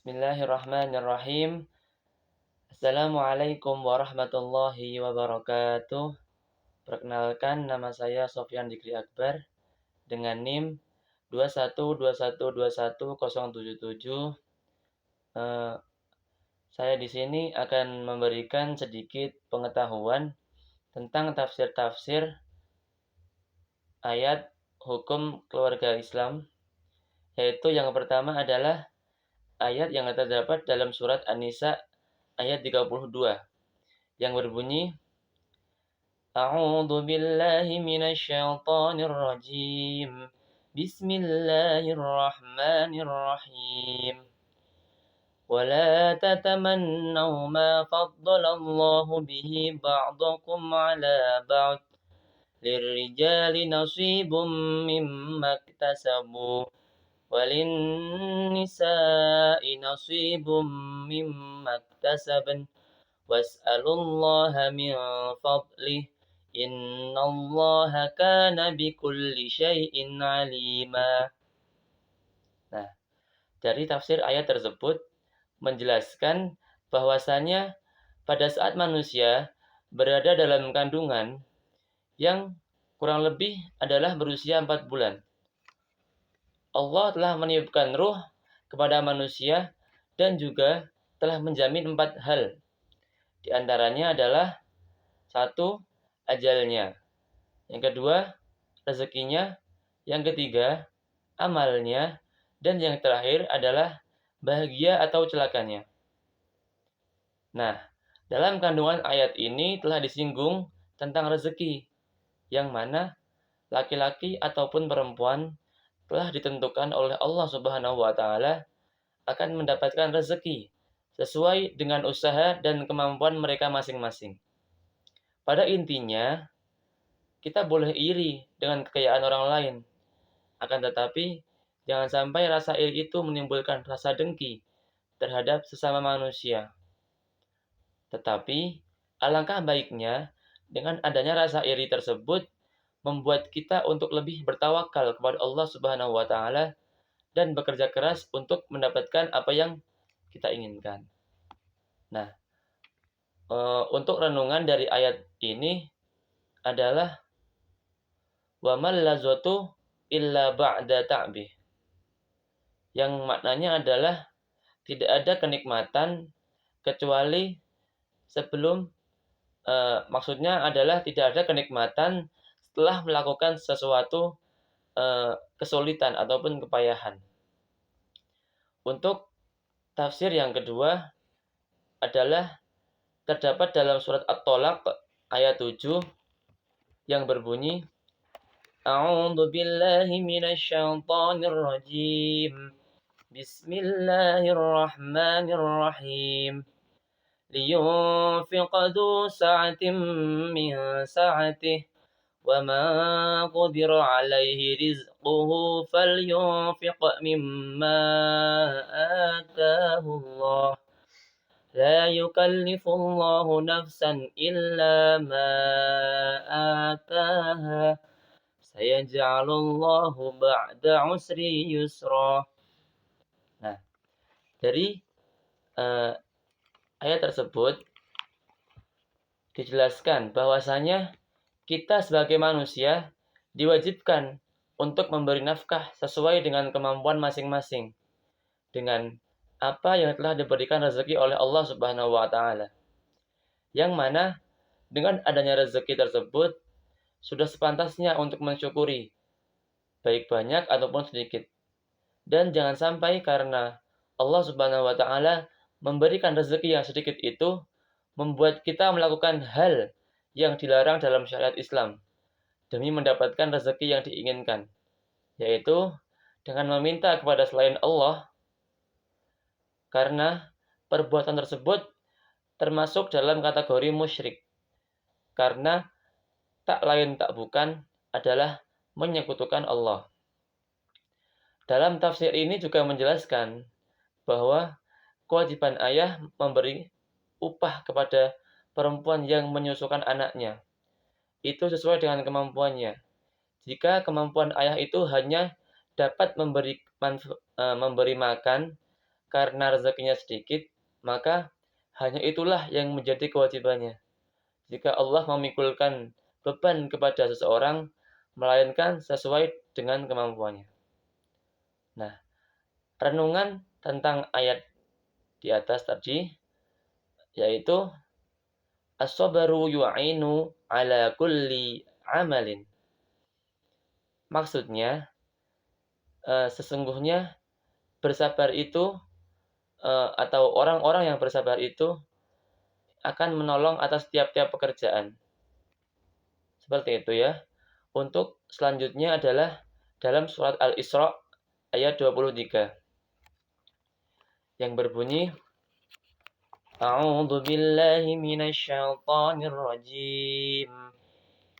Bismillahirrahmanirrahim. Assalamualaikum warahmatullahi wabarakatuh. Perkenalkan, nama saya Sofyan Dikri Akbar dengan NIM 21212121077. Saya di sini akan memberikan sedikit pengetahuan tentang tafsir-tafsir ayat hukum keluarga Islam, yaitu yang pertama adalah ayat yang terdapat dalam surat An-Nisa ayat 32 yang berbunyi A'udzu billahi minasy syaithanir rajim. Bismillahirrahmanirrahim. ولا تتمنوا ما فضل الله به بعضكم على بعض للرجال نصيب مما اكتسبوا وللنساء نصيب مما اكتسبن واسألوا الله من فضله innallaha kana bikulli syai'in alima. Nah, dari tafsir ayat tersebut menjelaskan bahwasanya pada saat manusia berada dalam kandungan yang kurang lebih adalah berusia 4 bulan, Allah telah meniupkan ruh kepada manusia dan juga telah menjamin 4 hal. Di antaranya adalah 1. Ajalnya. Yang kedua, rezekinya. Yang ketiga, amalnya. Dan yang terakhir adalah bahagia atau celakanya. Nah, dalam kandungan ayat ini telah disinggung tentang rezeki, yang mana laki-laki ataupun perempuan telah ditentukan oleh Allah Subhanahu wa Ta'ala akan mendapatkan rezeki sesuai dengan usaha dan kemampuan mereka masing-masing. Pada intinya, kita boleh iri dengan kekayaan orang lain, akan tetapi jangan sampai rasa iri itu menimbulkan rasa dengki terhadap sesama manusia. Tetapi alangkah baiknya dengan adanya rasa iri tersebut membuat kita untuk lebih bertawakal kepada Allah Subhanahu wa Ta'ala dan bekerja keras untuk mendapatkan apa yang kita inginkan. Nah, untuk renungan dari ayat ini adalah wa mal lazatu illa ba'da ta'bih, yang maknanya adalah tidak ada kenikmatan kecuali sebelum maksudnya adalah tidak ada kenikmatan setelah melakukan sesuatu kesulitan ataupun kepayahan. Untuk tafsir yang kedua adalah terdapat dalam surat At-Tolaq ayat 7 yang berbunyi A'udzu billahi minasy syaithanir rajim. Bismillahirrahmanirrahim. لينفق ذو سعة من سعته ومن قدر عليه رزقه فلينفق مما آتاه الله لا يكلف الله نفسا إلا ما آتاها سيجعل الله بعد عسر يسرا. Nah, dari ayat tersebut dijelaskan bahwasanya kita sebagai manusia diwajibkan untuk memberi nafkah sesuai dengan kemampuan masing-masing, dengan apa yang telah diberikan rezeki oleh Allah Subhanahu wa Ta'ala. Yang mana dengan adanya rezeki tersebut sudah sepantasnya untuk mensyukuri, baik banyak ataupun sedikit. Dan jangan sampai karena Allah Subhanahu wa Ta'ala memberikan rezeki yang sedikit itu membuat kita melakukan hal yang dilarang dalam syariat Islam demi mendapatkan rezeki yang diinginkan, yaitu dengan meminta kepada selain Allah, karena perbuatan tersebut termasuk dalam kategori musyrik, karena tak lain tak bukan adalah menyekutukan Allah. Dalam tafsir ini juga menjelaskan bahwa kewajiban ayah memberi upah kepada perempuan yang menyusukan anaknya. Itu sesuai dengan kemampuannya. Jika kemampuan ayah itu hanya dapat memberi makan karena rezekinya sedikit, maka hanya itulah yang menjadi kewajibannya. Jika Allah memikulkan beban kepada seseorang, melainkan sesuai dengan kemampuannya. Nah, renungan tentang ayat di atas tadi, yaitu as-sabru yu'inu ala kulli amalin. Maksudnya, sesungguhnya bersabar itu atau orang-orang yang bersabar itu akan menolong atas tiap-tiap pekerjaan. Seperti itu ya. Untuk selanjutnya adalah dalam surat Al-Isra ayat 23 yang berbunyi A'udzu billahi minasy syaithanir rajim.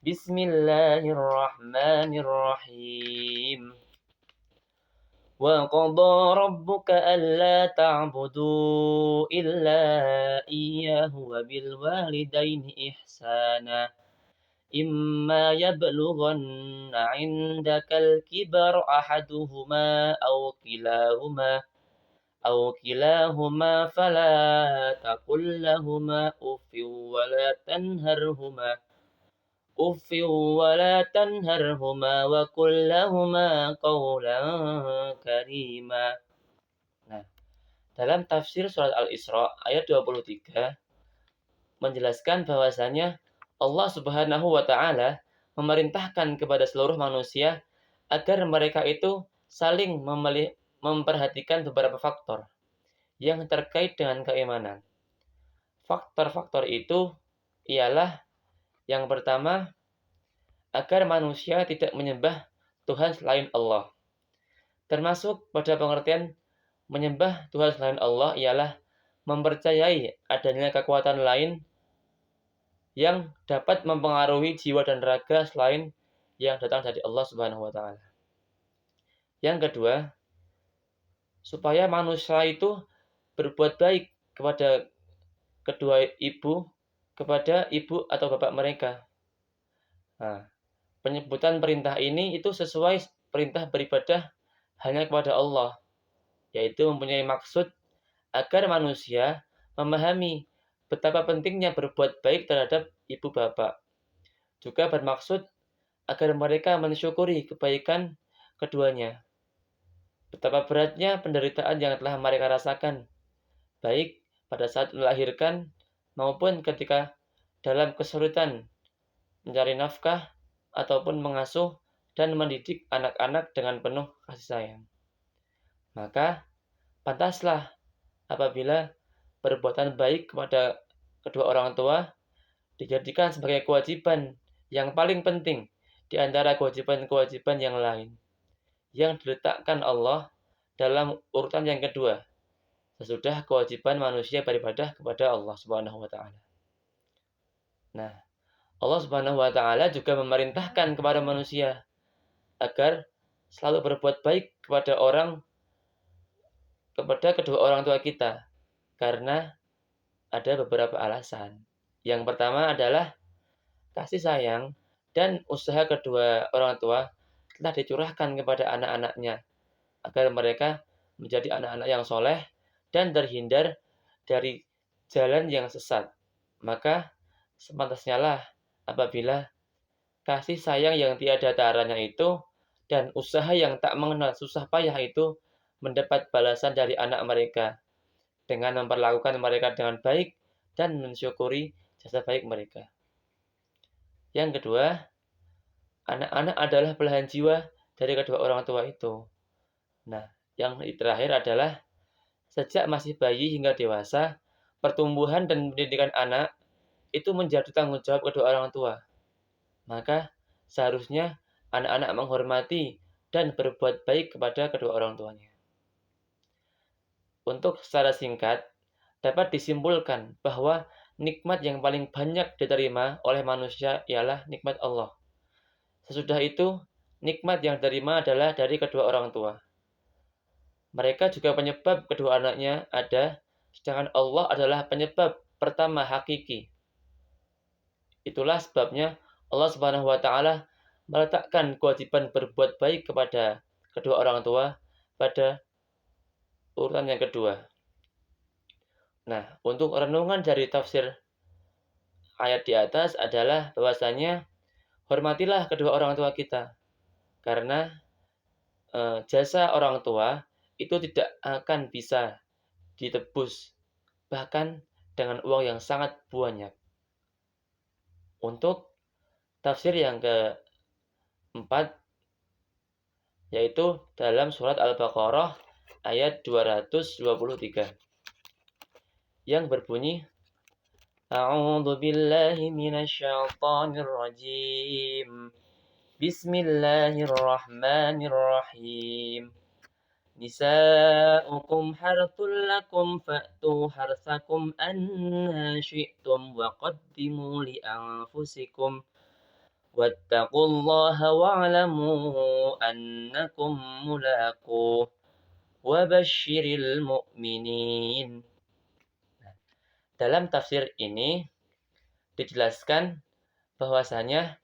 Bismillahirrahmanirrahim. وَقَضَىٰ رَبُّكَ أَلَّا تَعْبُدُوا إِلَّا إِيَّاهُ وَبِالْوَالِدَيْنِ إِحْسَانًا إِمَّا يَبْلُغَنَّ عِندَكَ الْكِبَرَ أَحَدُهُمَا أَوْ كِلَاهُمَا فَلَا تَقُل لَّهُمَا أُفٍّ وَلَا تَنْهَرْهُمَا وَقُل لَّهُمَا قَوْلًا كَرِيمًا. Nah, dalam tafsir surat Al-Isra ayat 23 menjelaskan bahwasanya Allah Subhanahu wa taala memerintahkan kepada seluruh manusia agar mereka itu saling memperhatikan beberapa faktor yang terkait dengan keimanan. Faktor-faktor itu ialah yang pertama, agar manusia tidak menyembah Tuhan selain Allah. Termasuk pada pengertian menyembah Tuhan selain Allah ialah mempercayai adanya kekuatan lain yang dapat mempengaruhi jiwa dan raga selain yang datang dari Allah Subhanahu wa taala. Yang kedua, supaya manusia itu berbuat baik kepada kepada ibu atau bapak mereka. Nah, penyebutan perintah ini itu sesuai perintah beribadah hanya kepada Allah, yaitu mempunyai maksud agar manusia memahami betapa pentingnya berbuat baik terhadap ibu bapak. Juga bermaksud agar mereka mensyukuri kebaikan keduanya. Betapa beratnya penderitaan yang telah mereka rasakan, baik pada saat melahirkan maupun ketika dalam kesulitan mencari nafkah ataupun mengasuh dan mendidik anak-anak dengan penuh kasih sayang. Maka pantaslah apabila perbuatan baik kepada kedua orang tua dijadikan sebagai kewajiban yang paling penting di antara kewajiban-kewajiban yang lain yang diletakkan Allah dalam urutan yang kedua sesudah kewajiban manusia beribadah kepada Allah Subhanahu wa taala. Nah, Allah Subhanahu wa taala juga memerintahkan kepada manusia agar selalu berbuat baik kepada kedua orang tua kita karena ada beberapa alasan. Yang pertama adalah kasih sayang dan usaha kedua orang tua telah dicurahkan kepada anak-anaknya agar mereka menjadi anak-anak yang soleh dan terhindar dari jalan yang sesat. Maka sepantasnya lah apabila kasih sayang yang tiada taranya itu dan usaha yang tak mengenal susah payah itu mendapat balasan dari anak mereka dengan memperlakukan mereka dengan baik dan mensyukuri jasa baik mereka. Yang kedua, anak-anak adalah belahan jiwa dari kedua orang tua itu. Nah, yang terakhir adalah sejak masih bayi hingga dewasa, pertumbuhan dan pendidikan anak itu menjadi tanggung jawab kedua orang tua. Maka seharusnya anak-anak menghormati dan berbuat baik kepada kedua orang tuanya. Untuk secara singkat, dapat disimpulkan bahwa nikmat yang paling banyak diterima oleh manusia ialah nikmat Allah. Sesudah itu, nikmat yang diterima adalah dari kedua orang tua. Mereka juga penyebab kedua anaknya ada, sedangkan Allah adalah penyebab pertama hakiki. Itulah sebabnya Allah Subhanahu wa taala meletakkan kewajiban berbuat baik kepada kedua orang tua pada urutan yang kedua. Nah, untuk renungan dari tafsir ayat di atas adalah bahwasanya hormatilah kedua orang tua kita, karena jasa orang tua itu tidak akan bisa ditebus, bahkan dengan uang yang sangat banyak. Untuk tafsir yang keempat, yaitu dalam surat Al-Baqarah ayat 223, yang berbunyi, A'udzu billahi minasyaitonir rajim. Bismillahirrahmanirrahim. Nisa'ukum harthul lakum fa'tu harthakum anna syi'tum wa qaddimu li anfusikum wattaqullaha wa'lamu annakum mulaquh wa basyiril mu'minin. Dalam tafsir ini dijelaskan bahwasanya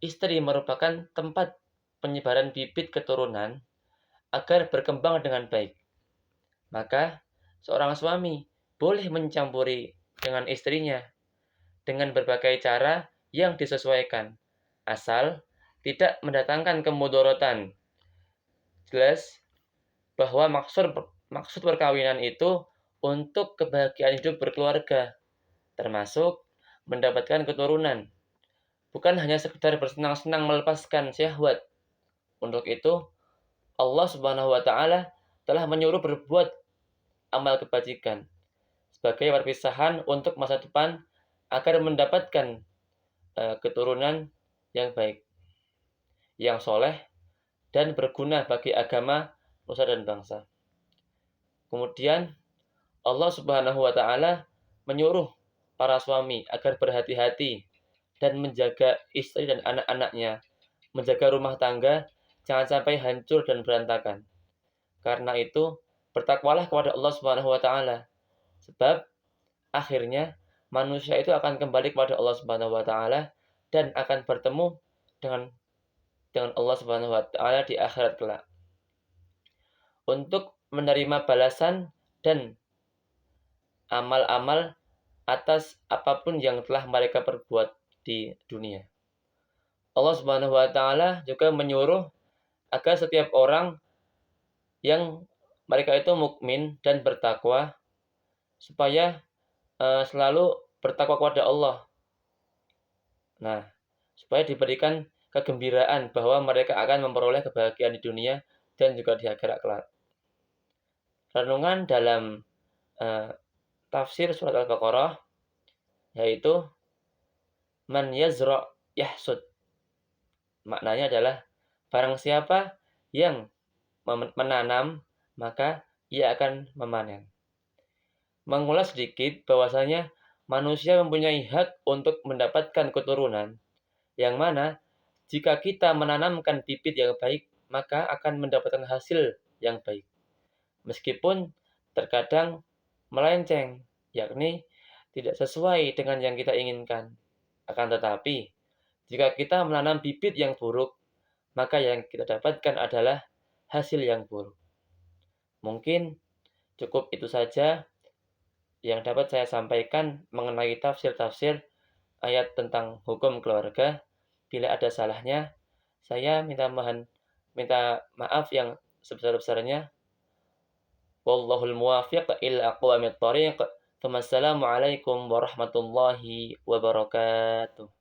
istri merupakan tempat penyebaran bibit keturunan agar berkembang dengan baik. Maka seorang suami boleh mencampuri dengan istrinya dengan berbagai cara yang disesuaikan, asal tidak mendatangkan kemudorotan. Jelas bahwa maksud perkawinan itu untuk kebahagiaan hidup berkeluarga, termasuk mendapatkan keturunan. Bukan hanya sekedar bersenang-senang melepaskan syahwat. Untuk itu, Allah Subhanahu wa taala telah menyuruh berbuat amal kebajikan sebagai perpisahan untuk masa depan agar mendapatkan keturunan yang baik, yang soleh, dan berguna bagi agama, nusa dan bangsa. Kemudian Allah Subhanahu wa taala menyuruh para suami agar berhati-hati dan menjaga istri dan anak-anaknya, menjaga rumah tangga jangan sampai hancur dan berantakan. Karena itu, bertakwalah kepada Allah Subhanahu wa taala. Sebab akhirnya manusia itu akan kembali kepada Allah Subhanahu wa taala dan akan bertemu dengan Allah Subhanahu wa taala di akhirat kelak. Untuk menerima balasan dan amal-amal atas apapun yang telah mereka perbuat di dunia. Allah Subhanahu wa taala juga menyuruh agar setiap orang yang mereka itu mukmin dan bertakwa supaya selalu bertakwa kepada Allah. Nah, supaya diberikan kegembiraan bahwa mereka akan memperoleh kebahagiaan di dunia dan juga di akhirat kelak. Renungan dalam tafsir surat Al-Baqarah yaitu man yazra' yahsud. Maknanya adalah barang siapa yang menanam maka ia akan memanen. Mengulas sedikit bahwasanya manusia mempunyai hak untuk mendapatkan keturunan, yang mana jika kita menanamkan bibit yang baik, maka akan mendapatkan hasil yang baik. Meskipun terkadang melenceng, yakni tidak sesuai dengan yang kita inginkan. Akan tetapi, jika kita menanam bibit yang buruk, maka yang kita dapatkan adalah hasil yang buruk. Mungkin cukup itu saja yang dapat saya sampaikan mengenai tafsir-tafsir ayat tentang hukum keluarga. Bila ada salahnya, saya minta maaf yang sebesar-besarnya. Wallahul muwaffiq ila aqwamit thoriq. Wassalamualaikum warahmatullahi wabarakatuh.